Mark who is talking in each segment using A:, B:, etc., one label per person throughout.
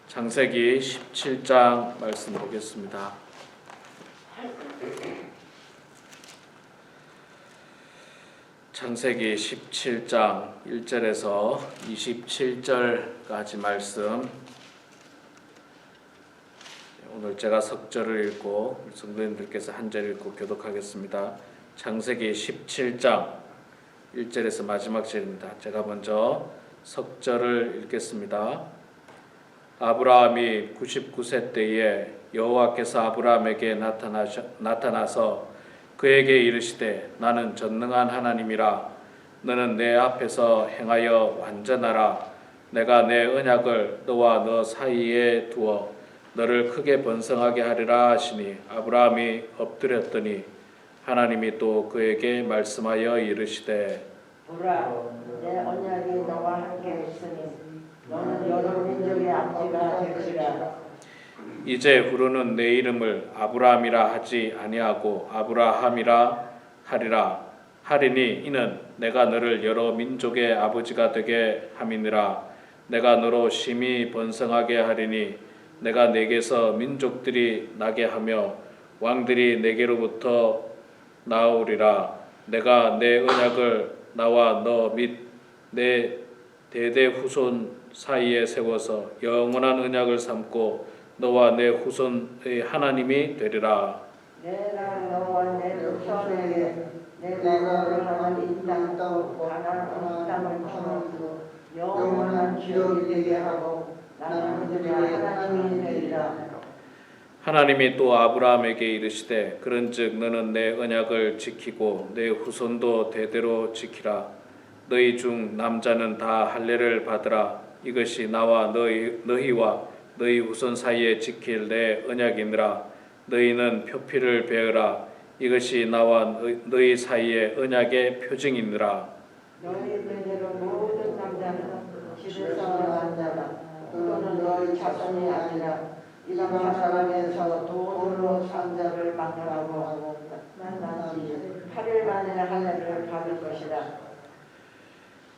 A: 창세기 17장 말씀 보겠습니다. 창세기 17장 1절에서 27절까지 말씀, 오늘 제가 석절을 읽고 성도님들께서 한 절 읽고 교독하겠습니다. 창세기 17장 1절에서 마지막 절입니다. 제가 먼저 석절을 읽겠습니다. 아브라함이 99세 때에 여호와께서 아브라함에게 나타나서 그에게 이르시되 나는 전능한 하나님이라. 너는 내 앞에서 행하여 완전하라. 내가 내 언약을 너와 너 사이에 두어 너를 크게 번성하게 하리라 하시니 아브라함이 엎드렸더니 하나님이 또 그에게 말씀하여 이르시되
B: 보라, 내 언약이 너와 함께 있으니 너는 여러 민족의 아버지가 될지라.
A: 이제 후로는 내 이름을 아브라함이라 하지 아니하고 아브라함이라 하리니 이는 내가 너를 여러 민족의 아버지가 되게 함이니라. 내가 너로 심히 번성하게 하리니 내가 내게서 민족들이 나게 하며 왕들이 내게로부터 나오리라. 내가 내 언약을 나와 너 및 내 대대 후손 사이에 세워서 영원한 언약을 삼고 너와 내 후손의 하나님이 되리라.
B: 내가 너와 내 후손에게 내가 너를 하는 이 땅도 가나안 땅을 주고 영원한 기업이 되게 하고 나는 그들의 하나님이 되리라.
A: 하나님이 또 아브라함에게 이르시되 그런즉 너는 내 언약을 지키고 내 후손도 대대로 지키라. 너희 중 남자는 다 할례를 받으라. 이것이 나와 너희와 너희 후손 사이에 지킬 내 언약이니라. 너희는 표피를 베어라. 이것이 나와 너희 사이의 언약의 표징이니라.
B: 너희들대로 모든 남자는 집에서 난 자라. 또는 너희 자손이 아니라 이방 사람에서 돈으로 산 자를 만나고 만나지 8일 만에 할례를 받을 것이라.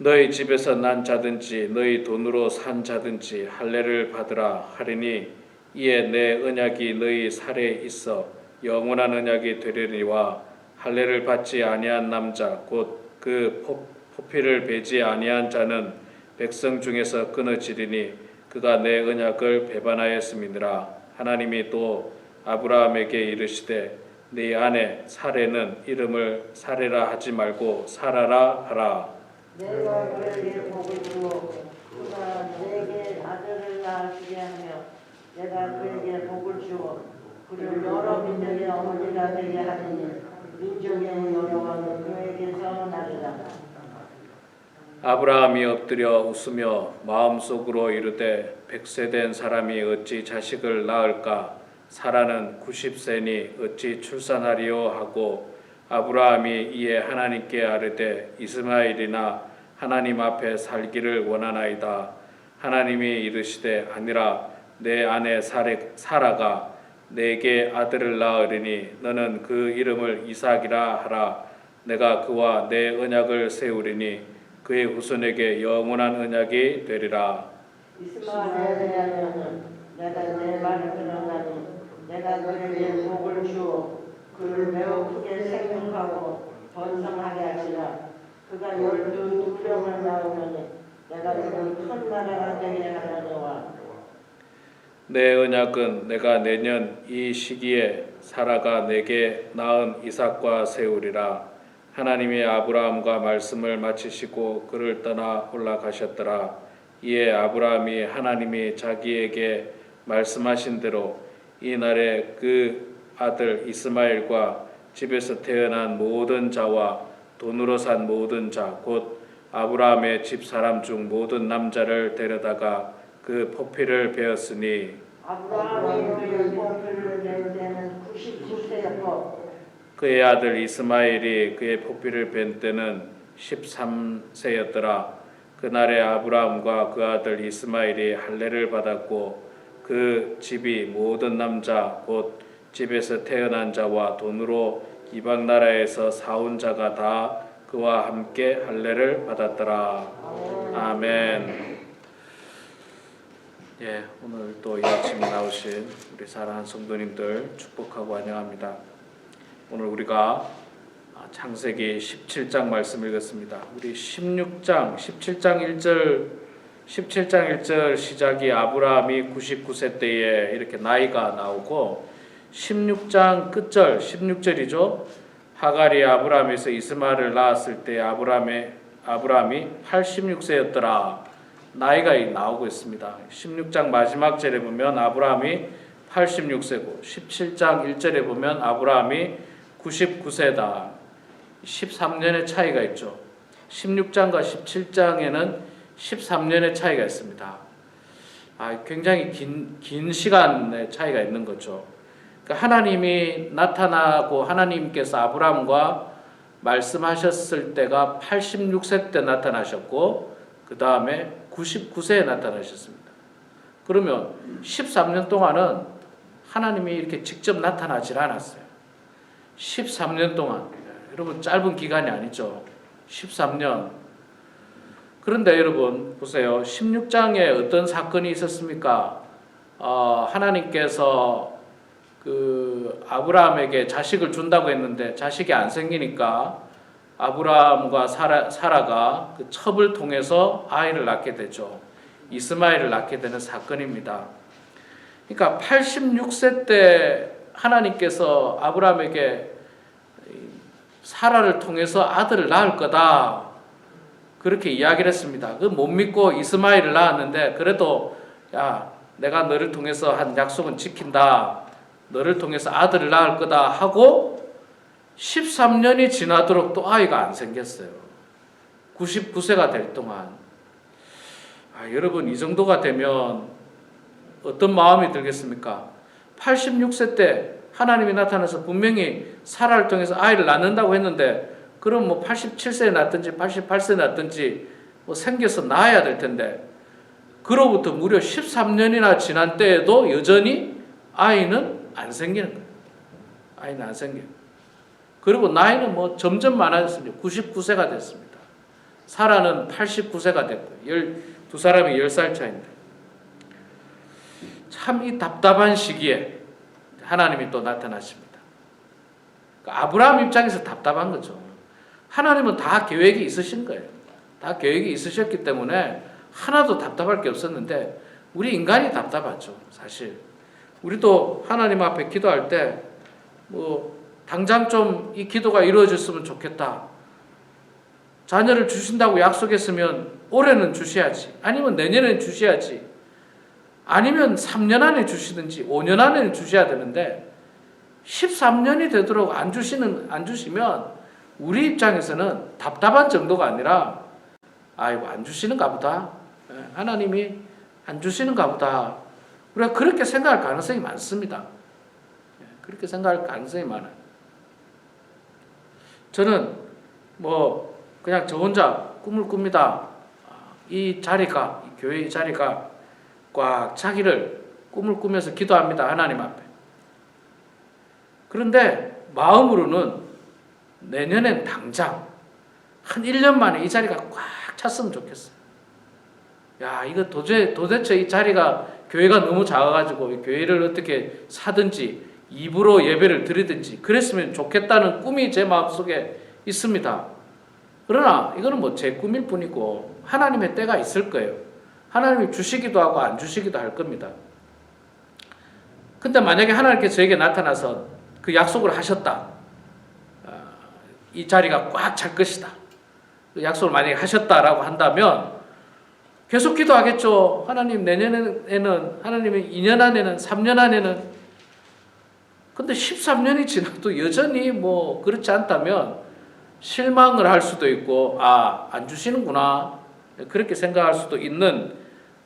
A: 너희 집에서 난 자든지 너희 돈으로 산 자든지 할례를 받으라 하리니 이에 내 언약이 너희 살에 있어 영원한 언약이 되리니와 할례를 받지 아니한 남자 곧 그 포피를 베지 아니한 자는 백성 중에서 끊어지리니 그가 내 언약을 배반하였음이니라. 하나님이 또 아브라함에게 이르시되 네 아내 사레는 이름을 사레라 하지 말고 사라라 하라.
B: 내가 그에게 복을 주어 그가 내게 아들을 낳게 하며 내가 그에게 복을 주어 그를 여러 민족의 어머니가 되게 하리니 민족의 여러 왕은 그에게서 나리라.
A: 아브라함이 엎드려 웃으며 마음속으로 이르되 100세 된 사람이 어찌 자식을 낳을까? 사라는 90세니 어찌 출산하리요 하고 아브라함이 이에 하나님께 아뢰되 이스마엘이나 하나님 앞에 살기를 원하나이다. 하나님이 이르시되 아니라 내 아내 사라가 내게 아들을 낳으리니 너는 그 이름을 이삭이라 하라. 내가 그와 내 언약을 세우리니 그의 후손에게 영원한 언약이 되리라.
B: 이스마엘에 대하여는 내가 내 말을 들었나니 내가 그에게 복을 주어 그를 매우 크게 생육하고 번성하게 하시라. 그가 12명을 낳으면 내가 그를 큰 나라가 되게 하려니와.
A: 내 언약은 내가 내년 이 시기에 사라가 내게 낳은 이삭과 세우리라. 하나님이 아브라함과 말씀을 마치시고 그를 떠나 올라가셨더라. 이에 아브라함이 하나님이 자기에게 말씀하신 대로 이 날에 그 아들 이스마엘과 집에서 태어난 모든 자와 돈으로 산 모든 자 곧 아브라함의 집 사람 중 모든 남자를 데려다가 그 포피를 베었으니
B: 아브라함이 그의 포피를 벤 때는 99세였고
A: 그의 아들 이스마엘이 그의 포피를 벤 때는 13세였더라. 그날에 아브라함과 그 아들 이스마엘이 할례를 받았고 그 집이 모든 남자 곧 집에서 태어난 자와 돈으로 이방 나라에서 사온 자가 다 그와 함께 할례를 받았더라. 아멘. 예, 오늘 또 이 아침에 나오신 우리 사랑하는 성도님들 축복하고 환영합니다. 오늘 우리가 창세기 17장 말씀 읽었습니다. 우리 17장 1절 시작이 아브라함이 99세 때에 이렇게 나이가 나오고 16장 끝절 16절이죠. 하갈이 아브라함에서 이스마엘을 낳았을 때 아브라함이 86세였더라. 나이가 나오고 있습니다. 16장 마지막 절에 보면 아브라함이 86세고 17장 1절에 보면 아브라함이 99세다. 13년의 차이가 있죠. 16장과 17장에는 13년의 차이가 있습니다. 굉장히 긴 시간의 차이가 있는 거죠. 그러니까 하나님이 나타나고 하나님께서 아브라함과 말씀하셨을 때가 86세 때 나타나셨고 그 다음에 99세에 나타나셨습니다. 그러면 13년 동안은 하나님이 이렇게 직접 나타나질 않았어요. 13년 동안. 여러분 짧은 기간이 아니죠. 13년. 그런데 여러분 보세요. 16장에 어떤 사건이 있었습니까? 하나님께서 그 아브라함에게 자식을 준다고 했는데 자식이 안 생기니까 아브라함과 사라가 그 첩을 통해서 아이를 낳게 되죠. 이스마엘을 낳게 되는 사건입니다. 그러니까 86세 때 하나님께서 아브라함에게 사라를 통해서 아들을 낳을 거다. 그렇게 이야기를 했습니다. 그 못 믿고 이스마엘을 낳았는데 그래도 야, 내가 너를 통해서 한 약속은 지킨다. 너를 통해서 아들을 낳을 거다 하고 13년이 지나도록 또 아이가 안 생겼어요. 99세가 될 동안. 여러분 이 정도가 되면 어떤 마음이 들겠습니까? 86세 때 하나님이 나타나서 분명히 사라를 통해서 아이를 낳는다고 했는데 그럼 뭐 87세에 낳든지 88세에 낳든지 뭐 생겨서 낳아야 될 텐데 그로부터 무려 13년이나 지난 때에도 여전히 아이는 안 생기는 거예요. 아이는 안 생겨요. 그리고 나이는 뭐 점점 많아졌습니다. 99세가 됐습니다. 사라는 89세가 됐고요. 두 사람이 10살 차이인데 참 이 답답한 시기에 하나님이 또 나타나십니다. 그러니까 아브라함 입장에서 답답한 거죠. 하나님은 다 계획이 있으신 거예요. 다 계획이 있으셨기 때문에 하나도 답답할 게 없었는데 우리 인간이 답답하죠. 사실 우리도 하나님 앞에 기도할 때 뭐 당장 좀 이 기도가 이루어졌으면 좋겠다. 자녀를 주신다고 약속했으면 올해는 주셔야지. 아니면 내년에는 주셔야지. 아니면 3년 안에 주시든지 5년 안에는 주셔야 되는데 13년이 되도록 안 주시면 우리 입장에서는 답답한 정도가 아니라 아이고 안 주시는가 보다. 하나님이 안 주시는가 보다. 우리가 그렇게 생각할 가능성이 많습니다. 그렇게 생각할 가능성이 많아요. 저는 뭐 그냥 저 혼자 꿈을 꿉니다. 이 자리가, 이 교회의 자리가 꽉 차기를 꿈을 꾸면서 기도합니다. 하나님 앞에. 그런데 마음으로는 내년엔 당장 한 1년 만에 이 자리가 꽉 찼으면 좋겠어요. 야, 이거 도대체 이 자리가 교회가 너무 작아가지고 이 교회를 어떻게 사든지 입으로 예배를 드리든지 그랬으면 좋겠다는 꿈이 제 마음속에 있습니다. 그러나 이거는 뭐 제 꿈일 뿐이고 하나님의 때가 있을 거예요. 하나님이 주시기도 하고 안 주시기도 할 겁니다. 근데 만약에 하나님께서 저에게 나타나서 그 약속을 하셨다. 이 자리가 꽉 찰 것이다. 그 약속을 만약에 하셨다라고 한다면 계속 기도하겠죠. 하나님 내년에는 하나님이 2년 안에는 3년 안에는 근데 13년이 지나도 여전히 뭐 그렇지 않다면 실망을 할 수도 있고 안 주시는구나 그렇게 생각할 수도 있는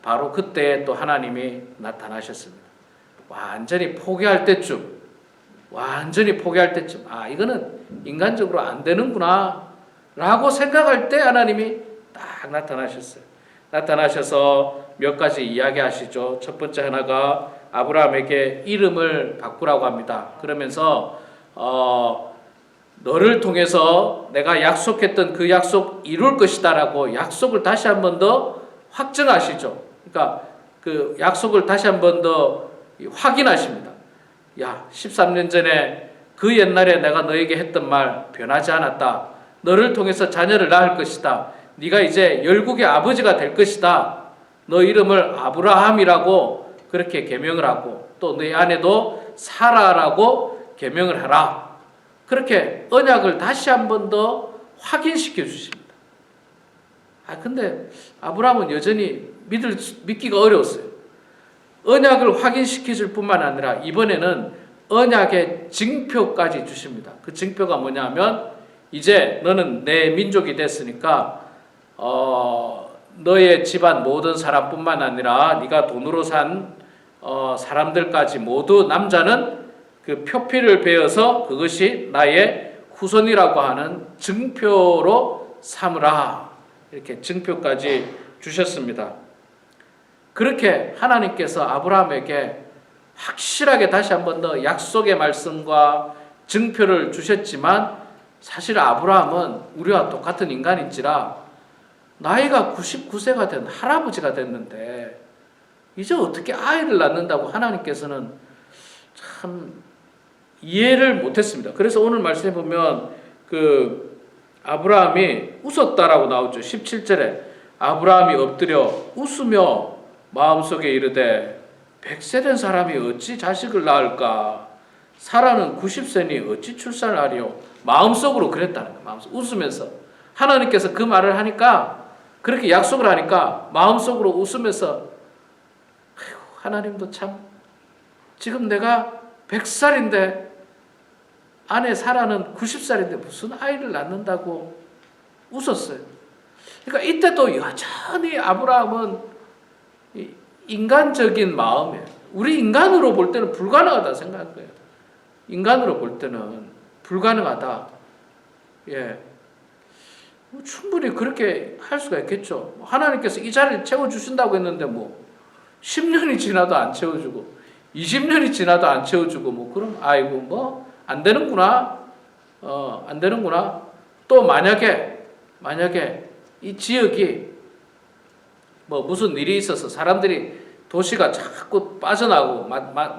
A: 바로 그때 또 하나님이 나타나셨습니다. 완전히 포기할 때쯤 이거는 인간적으로 안 되는구나 라고 생각할 때 하나님이 딱 나타나셨어요. 나타나셔서 몇 가지 이야기하시죠. 첫 번째 하나가 아브라함에게 이름을 바꾸라고 합니다. 그러면서 너를 통해서 내가 약속했던 그 약속 이룰 것이다 라고 약속을 다시 한 번 더 확증하시죠. 그러니까 그 약속을 다시 한 번 더 확인하십니다. 야, 13년 전에 그 옛날에 내가 너에게 했던 말 변하지 않았다. 너를 통해서 자녀를 낳을 것이다. 네가 이제 열국의 아버지가 될 것이다. 너 이름을 아브라함이라고 그렇게 계명을 하고 또 너희 아내도 사라라고 계명을 하라. 그렇게 언약을 다시 한 번 더 확인시켜 주십니다. 근데 아브라함은 여전히 믿기가 어려웠어요. 언약을 확인시켜 줄 뿐만 아니라 이번에는 언약의 증표까지 주십니다. 그 증표가 뭐냐면 이제 너는 내 민족이 됐으니까 너의 집안 모든 사람뿐만 아니라 네가 돈으로 산 사람들까지 모두 남자는 그 표피를 베어서 그것이 나의 후손이라고 하는 증표로 삼으라. 이렇게 증표까지 주셨습니다. 그렇게 하나님께서 아브라함에게 확실하게 다시 한 번 더 약속의 말씀과 증표를 주셨지만 사실 아브라함은 우리와 똑같은 인간인지라 나이가 99세가 된 할아버지가 됐는데 이제 어떻게 아이를 낳는다고 하나님께서는 참 이해를 못했습니다. 그래서 오늘 말씀해 보면 그 아브라함이 웃었다라고 나오죠. 17절에 아브라함이 엎드려 웃으며 마음속에 이르되 100세 된 사람이 어찌 자식을 낳을까? 사라는 90세니 어찌 출산을 하리요? 마음속으로 그랬다는 거예요. 마음속 웃으면서 하나님께서 그 말을 하니까 그렇게 약속을 하니까 마음속으로 웃으면서 하나님도 참 지금 내가 100살인데 아내 사라는 90살인데 무슨 아이를 낳는다고 웃었어요. 그러니까 이때도 여전히 아브라함은 인간적인 마음에 우리 인간으로 볼 때는 불가능하다 생각한 거예요. 인간으로 볼 때는 불가능하다. 예, 충분히 그렇게 할 수가 있겠죠. 하나님께서 이 자리를 채워주신다고 했는데 10년이 지나도 안 채워주고 20년이 지나도 안 채워주고 그럼 아이고 안 되는구나. 안 되는구나. 또 만약에 이 지역이 무슨 일이 있어서 사람들이 도시가 자꾸 빠져나고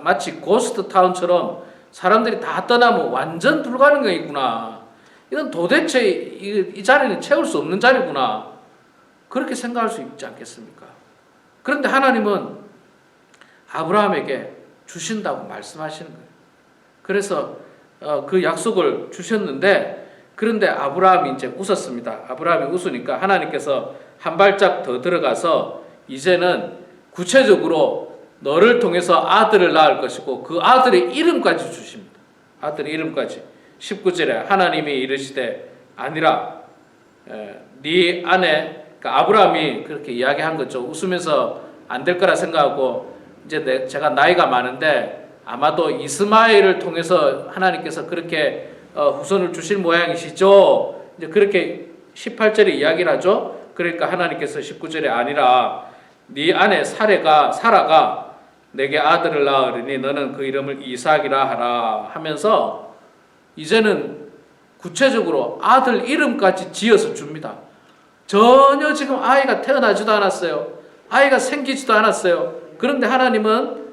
A: 마치 고스트 타운처럼 사람들이 다 떠나면 완전 불가능이구나. 이건 도대체 이 자리는 채울 수 없는 자리구나. 그렇게 생각할 수 있지 않겠습니까? 그런데 하나님은 아브라함에게 주신다고 말씀하시는 거예요. 그래서 그 약속을 주셨는데 그런데 아브라함이 이제 웃었습니다. 아브라함이 웃으니까 하나님께서 한 발짝 더 들어가서 이제는 구체적으로 너를 통해서 아들을 낳을 것이고 그 아들의 이름까지 주십니다. 아들의 이름까지. 19절에 하나님이 이르시되 아니라 네 아내 그러니까 아브라함이 그렇게 이야기한 거죠. 웃으면서 안 될 거라 생각하고 이제 제가 나이가 많은데 아마도 이스마엘을 통해서 하나님께서 그렇게 후손을 주실 모양이시죠. 이제 그렇게 18절에 이야기를 하죠. 그러니까 하나님께서 19절에 아니라 네 아내 사라가 내게 아들을 낳으리니 너는 그 이름을 이삭이라 하라 하면서 이제는 구체적으로 아들 이름까지 지어서 줍니다. 전혀 지금 아이가 태어나지도 않았어요. 아이가 생기지도 않았어요. 그런데 하나님은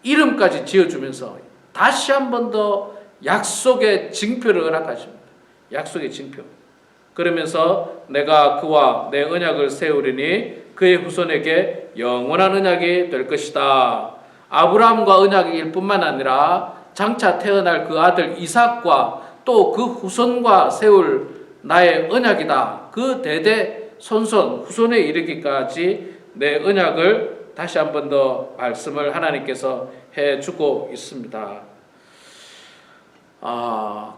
A: 이름까지 지어주면서 다시 한 번 더 약속의 징표를 허락하십니다. 약속의 징표. 그러면서 내가 그와 내 언약을 세우리니 그의 후손에게 영원한 언약이 될 것이다. 아브라함과 언약일 뿐만 아니라 장차 태어날 그 아들 이삭과 또 그 후손과 세울 나의 언약이다. 그 대대 손손 후손에 이르기까지 내 언약을 다시 한 번 더 말씀을 하나님께서 해주고 있습니다.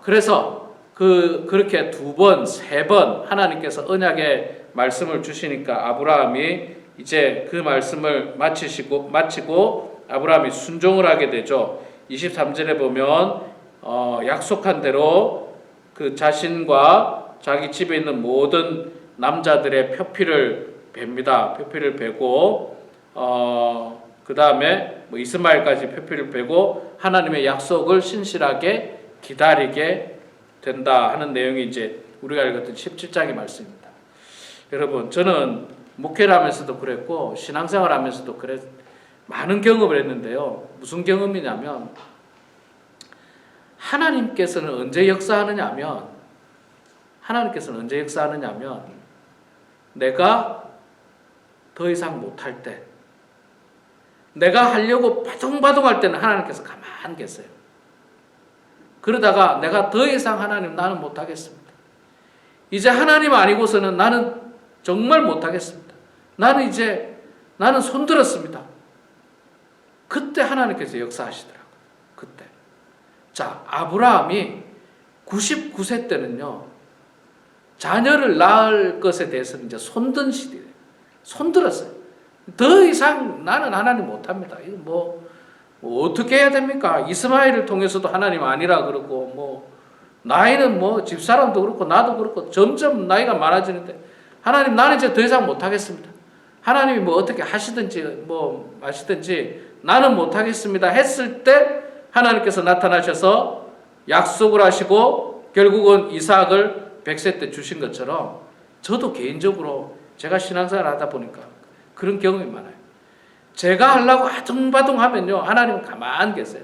A: 그래서 그렇게 2번, 3번 하나님께서 언약의 말씀을 주시니까 아브라함이 이제 그 말씀을 마치고 아브라함이 순종을 하게 되죠. 23절에 보면 약속한 대로 그 자신과 자기 집에 있는 모든 남자들의 표피를 뱁니다. 표피를 베고 그 다음에 이스마엘까지 표피를 베고 하나님의 약속을 신실하게 기다리게 된다 하는 내용이 이제 우리가 읽었던 17장의 말씀입니다. 여러분 저는 목회를 하면서도 그랬고 신앙생활 하면서도 많은 경험을 했는데요. 무슨 경험이냐면 하나님께서는 언제 역사하느냐면 내가 더 이상 못할 때, 내가 하려고 바둥바둥할 때는 하나님께서 가만히 계세요. 그러다가 내가 더 이상 하나님 나는 못하겠습니다. 이제 하나님 아니고서는 나는 정말 못하겠습니다. 나는 손들었습니다. 그때 하나님께서 역사하시더라고요. 그때. 자, 아브라함이 99세 때는요, 자녀를 낳을 것에 대해서는 이제 손든 시대예요. 손들었어요. 더 이상 나는 하나님 못합니다. 이거 뭐 어떻게 해야 됩니까? 이스마엘을 통해서도 하나님 아니라 그러고, 나이는 집사람도 그렇고, 나도 그렇고, 점점 나이가 많아지는데, 하나님, 나는 이제 더 이상 못하겠습니다. 하나님이 어떻게 하시든지, 마시든지, 나는 못하겠습니다. 했을 때, 하나님께서 나타나셔서 약속을 하시고, 결국은 이삭을 100세 때 주신 것처럼, 저도 개인적으로 제가 신앙생활 하다 보니까 그런 경험이 많아요. 제가 하려고 아둥바둥 하면요, 하나님은 가만히 계세요.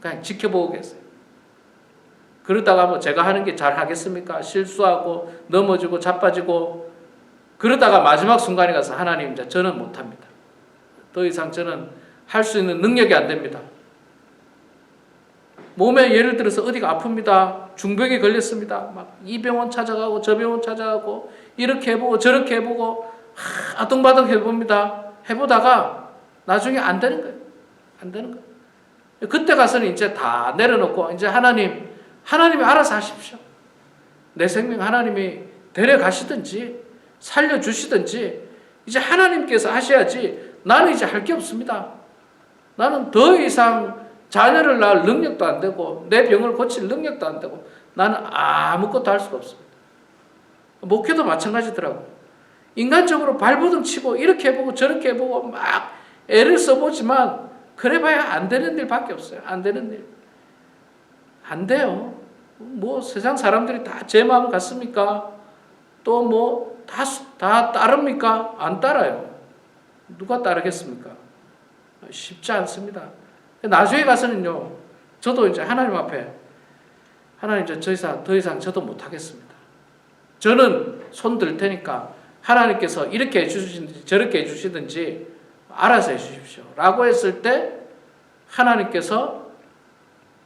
A: 그냥 지켜보고 계세요. 그러다가 제가 하는 게 잘 하겠습니까? 실수하고 넘어지고 자빠지고, 그러다가 마지막 순간에 가서 하나님, 이제 저는 못합니다. 더 이상 저는 할 수 있는 능력이 안 됩니다. 몸에 예를 들어서 어디가 아픕니다. 중병에 걸렸습니다. 막 이 병원 찾아가고 저 병원 찾아가고 이렇게 해보고 저렇게 해보고 아둥바둥 해봅니다. 해보다가 나중에 안 되는 거예요. 안 되는 거예요. 그때 가서는 이제 다 내려놓고 이제 하나님이 알아서 하십시오. 내 생명 하나님이 데려가시든지 살려주시든지 이제 하나님께서 하셔야지 나는 이제 할 게 없습니다. 나는 더 이상 자녀를 낳을 능력도 안 되고 내 병을 고칠 능력도 안 되고 나는 아무것도 할 수가 없습니다. 목회도 마찬가지더라고요. 인간적으로 발버둥 치고 이렇게 해보고 저렇게 해보고 막 애를 써보지만 그래봐야 안 되는 일밖에 없어요. 안 되는 일. 안 돼요. 세상 사람들이 다 제 마음 같습니까? 또 다 따릅니까? 안 따라요. 누가 따르겠습니까? 쉽지 않습니다. 나중에 가서는요, 저도 이제 하나님 앞에 하나님 더 이상 저도 못하겠습니다. 저는 손 들 테니까 하나님께서 이렇게 해주시든지 저렇게 해주시든지 알아서 해주십시오. 라고 했을 때 하나님께서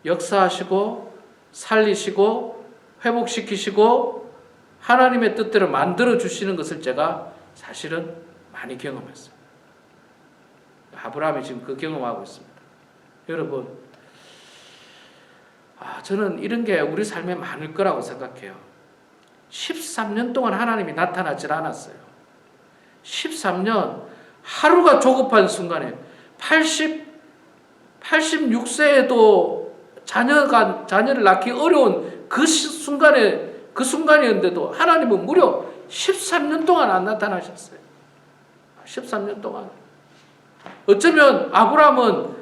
A: 역사하시고 살리시고 회복시키시고 하나님의 뜻대로 만들어 주시는 것을 제가 사실은 많이 경험했어요. 아브라함이 지금 그 경험하고 있습니다. 여러분, 저는 이런 게 우리 삶에 많을 거라고 생각해요. 13년 동안 하나님이 나타나질 않았어요. 13년 하루가 조급한 순간에 86세에도 자녀를 낳기 어려운 그 순간이었는데도 하나님은 무려 13년 동안 안 나타나셨어요. 13년 동안. 어쩌면 아브라함은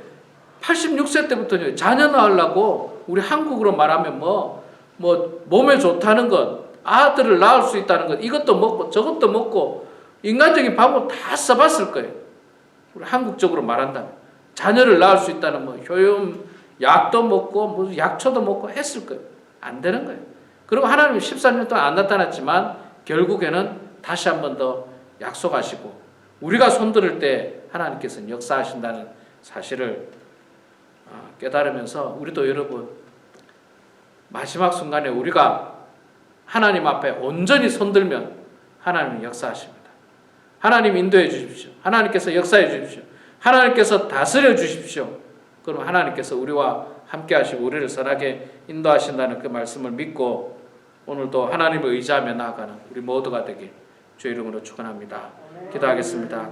A: 86세 때부터 자녀 낳으려고 우리 한국으로 말하면 몸에 좋다는 것, 아들을 낳을 수 있다는 것, 이것도 먹고 저것도 먹고 인간적인 방법 다 써봤을 거예요. 우리 한국적으로 말한다면 자녀를 낳을 수 있다는 효염 약도 먹고 약초도 먹고 했을 거예요. 안 되는 거예요. 그리고 하나님이 13년 동안 안 나타났지만 결국에는 다시 한 번 더 약속하시고 우리가 손들을 때 하나님께서는 역사하신다는 사실을 깨달으면서 우리도 여러분 마지막 순간에 우리가 하나님 앞에 온전히 손들면 하나님은 역사하십니다. 하나님 인도해 주십시오. 하나님께서 역사해 주십시오. 하나님께서 다스려 주십시오. 그럼 하나님께서 우리와 함께 하시고 우리를 선하게 인도하신다는 그 말씀을 믿고 오늘도 하나님을 의지하며 나아가는 우리 모두가 되길 주의 이름으로 축원합니다. 기도하겠습니다.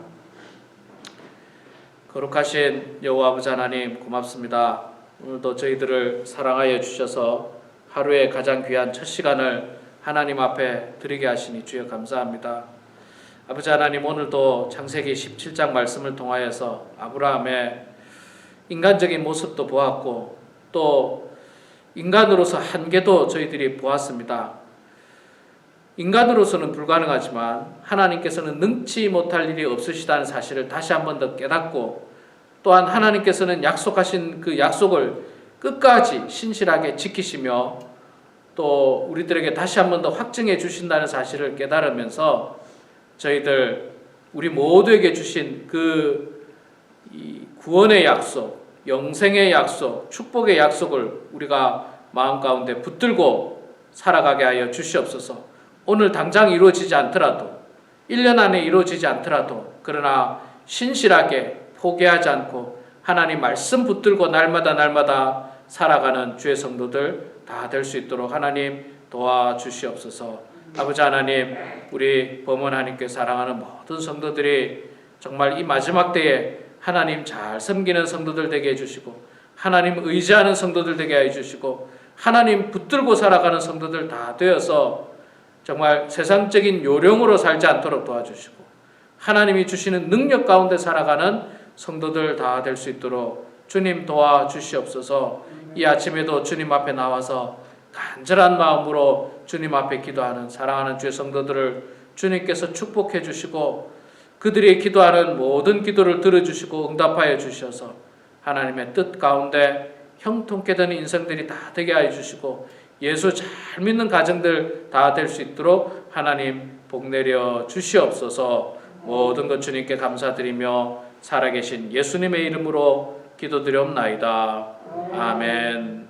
A: 거룩하신 여호와 아버지 하나님 고맙습니다. 오늘도 저희들을 사랑하여 주셔서 하루의 가장 귀한 첫 시간을 하나님 앞에 드리게 하시니 주여 감사합니다. 아버지 하나님 오늘도 창세기 17장 말씀을 통하여서 아브라함의 인간적인 모습도 보았고 또 인간으로서 한계도 저희들이 보았습니다. 인간으로서는 불가능하지만 하나님께서는 능치 못할 일이 없으시다는 사실을 다시 한 번 더 깨닫고 또한 하나님께서는 약속하신 그 약속을 끝까지 신실하게 지키시며 또 우리들에게 다시 한 번 더 확증해 주신다는 사실을 깨달으면서 저희들 우리 모두에게 주신 이 구원의 약속, 영생의 약속, 축복의 약속을 우리가 마음 가운데 붙들고 살아가게 하여 주시옵소서. 오늘 당장 이루어지지 않더라도 1년 안에 이루어지지 않더라도 그러나 신실하게 포기하지 않고 하나님 말씀 붙들고 날마다 살아가는 주의 성도들 다 될 수 있도록 하나님 도와주시옵소서. 아버지 하나님, 우리 범원 하나님께 사랑하는 모든 성도들이 정말 이 마지막 때에 하나님 잘 섬기는 성도들 되게 해주시고 하나님 의지하는 성도들 되게 해주시고 하나님 붙들고 살아가는 성도들 다 되어서 정말 세상적인 요령으로 살지 않도록 도와주시고 하나님이 주시는 능력 가운데 살아가는 성도들 다 될 수 있도록 주님 도와주시옵소서. 이 아침에도 주님 앞에 나와서 간절한 마음으로 주님 앞에 기도하는 사랑하는 주의 성도들을 주님께서 축복해 주시고 그들이 기도하는 모든 기도를 들어주시고 응답하여 주셔서 하나님의 뜻 가운데 형통케 되는 인생들이 다 되게 하여 주시고 예수 잘 믿는 가정들 다 될 수 있도록 하나님 복 내려 주시옵소서. 모든 것 주님께 감사드리며 살아계신 예수님의 이름으로 기도드리옵나이다. 아멘.